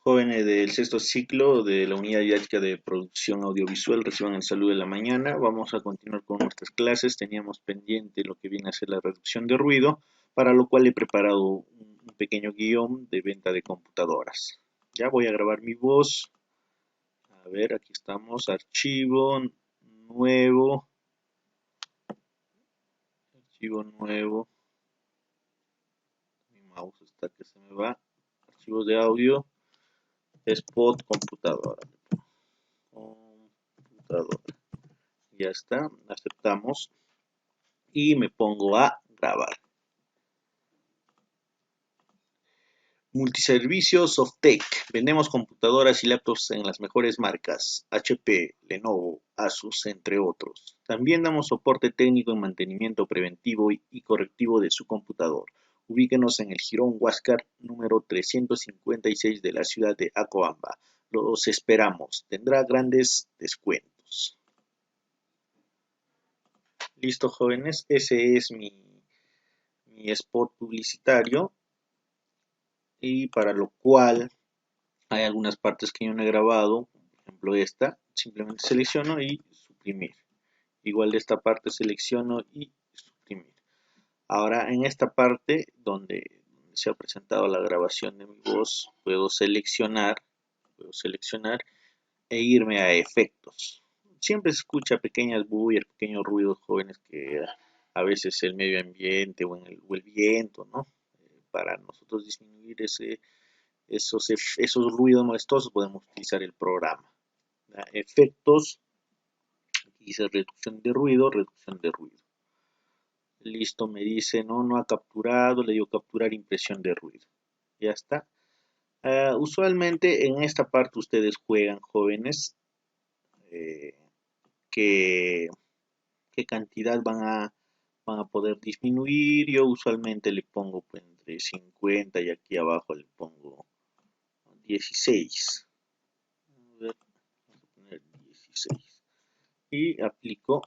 Jóvenes del sexto ciclo de la unidad didáctica de producción audiovisual, reciban el saludo de la mañana. Vamos a continuar con nuestras clases. Teníamos pendiente lo que viene a ser la reducción de ruido, para lo cual he preparado un pequeño guión de venta de computadoras. Ya voy a grabar mi voz. A ver, aquí estamos. Archivo nuevo. Archivo nuevo. Mi mouse está que se me va. Archivos de audio. Spot computadora. Computadora. Ya está, aceptamos y me pongo a grabar. Multiservicios Softec. Vendemos computadoras y laptops en las mejores marcas, HP, Lenovo, Asus, entre otros. También damos soporte técnico en mantenimiento preventivo y correctivo de su computador. Ubíquenos en el Jirón Huáscar número 356 de la ciudad de Acoamba. Los esperamos. Tendrá grandes descuentos. Listo, jóvenes, ese es mi spot publicitario, y para lo cual hay algunas partes que yo no he grabado. Por ejemplo, esta simplemente selecciono y suprimir. Igual de esta parte selecciono y suprimir. Ahora en esta parte donde se ha presentado la grabación de mi voz, puedo seleccionar e irme a efectos. Siempre se escucha pequeñas bullas, pequeños ruidos, jóvenes, que a veces el medio ambiente o el viento, ¿no? Para nosotros disminuir esos ruidos molestosos podemos utilizar el programa. ¿Ya? Efectos, aquí dice reducción de ruido, reducción de ruido. Listo, me dice no ha capturado, le digo capturar impresión de ruido. Ya está. Usualmente en esta parte ustedes juegan, jóvenes, eh, qué cantidad van a poder disminuir. Yo usualmente le pongo pues, entre 50 y aquí abajo le pongo 16. A ver, vamos a poner 16. Y aplico.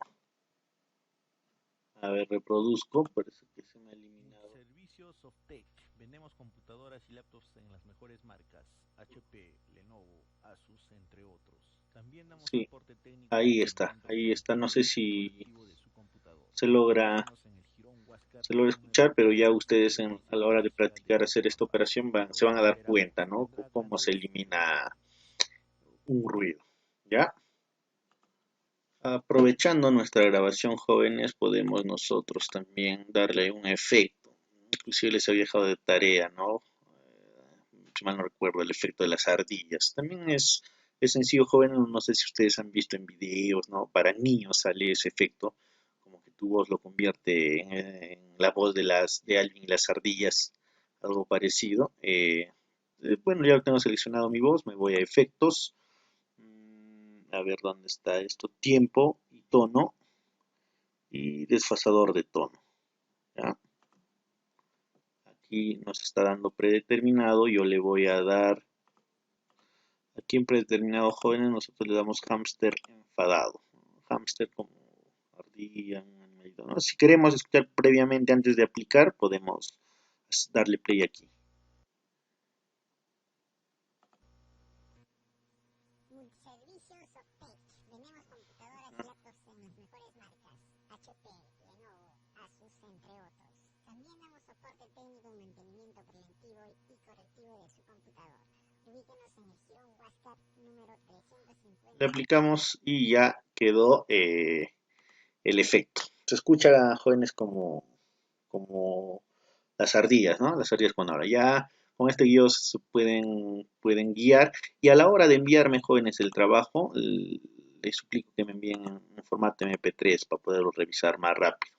A ver, reproduzco. Parece que se me ha eliminado. Servicios Softec. Vendemos computadoras y laptops en las mejores marcas, HP, Lenovo, Asus, entre otros. También damos Sí, soporte técnico y ahí está. mantenimiento Ahí está. No preventivo sé y si correctivo de su computador. se logra, Ubíquenos en el Jirón Huáscar se logra número escuchar, pero ya ustedes 356 a la de hora la de ciudad de practicar hacer esta Acoamba. operación se Los van a dar esperamos. cuenta, ¿no? Tendrá Cómo se grandes elimina descuentos. un ruido. ¿Ya? Aprovechando nuestra grabación, jóvenes, podemos nosotros también darle un efecto. Inclusive les había dejado de tarea, ¿no? Si mal no recuerdo, el efecto de las ardillas. También es sencillo, jóvenes, no sé si ustedes han visto en videos, ¿no? Para niños sale ese efecto, como que tu voz lo convierte en la voz de Alvin y las ardillas, algo parecido. Bueno, ya lo tengo seleccionado mi voz, me voy a efectos. A ver dónde está esto, tiempo y tono y desfasador de tono. ¿Ya? Aquí nos está dando predeterminado, yo le voy a dar, aquí en predeterminado, jóvenes, nosotros le damos hámster enfadado, hámster como ardilla, un animalito, ¿no? Si queremos escuchar previamente antes de aplicar, podemos darle play aquí. Multiservicios Softec. Vendemos computadoras y laptops en las mejores marcas, HP, Lenovo, Asus, entre otros. También damos soporte técnico en mantenimiento preventivo y correctivo de su computador. Ubíquenos en el Jirón Huáscar número 350. Le aplicamos y ya quedó el efecto. Se escucha, jóvenes, como las ardillas, ¿no? Las ardillas cuando hablan. Ya con este guión se pueden guiar, y a la hora de enviarme, jóvenes, el trabajo, les suplico que me envíen en formato MP3 para poderlo revisar más rápido.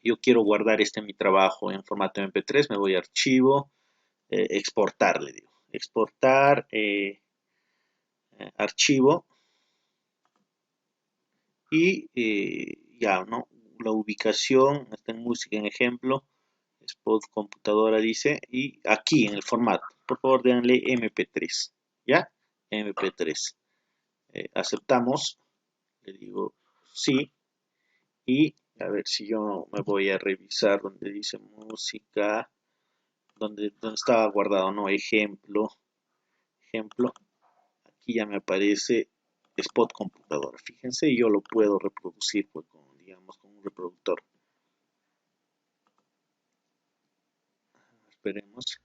Yo quiero guardar mi trabajo en formato MP3, me voy a archivo, exportar, le digo. Exportar, archivo, y ya, ¿no? La ubicación, está en música en ejemplo, Spot computadora dice, y aquí en el formato, por favor denle MP3, ¿ya? MP3. Aceptamos, le digo sí, y a ver si yo me voy a revisar donde dice música, donde estaba guardado, ¿no? Ejemplo, ejemplo, aquí ya me aparece Spot computadora. Fíjense, yo lo puedo reproducir pues, digamos, con un reproductor. Esperemos.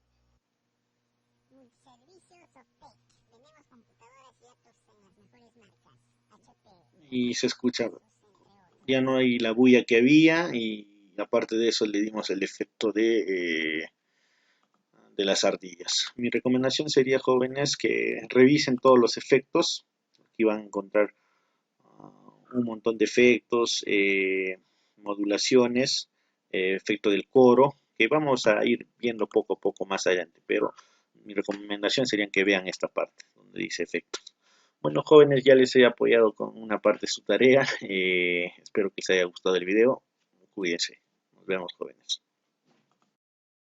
Multiservicios Optech. Vendemos computadoras y laptops en las mejores marcas. HP, Y se escucha, Asus, entre otros. ya no hay la bulla que había y aparte de eso le dimos el efecto de las ardillas. Mi recomendación sería, jóvenes, que revisen todos los efectos. Aquí van a encontrar un montón de efectos, modulaciones, efecto del coro, que vamos a ir viendo poco a poco más adelante, pero mi recomendación sería que vean esta parte donde dice efectos. Bueno, jóvenes, ya les he apoyado con una parte de su tarea. Espero que les haya gustado el video. Cuídense. Nos vemos, jóvenes.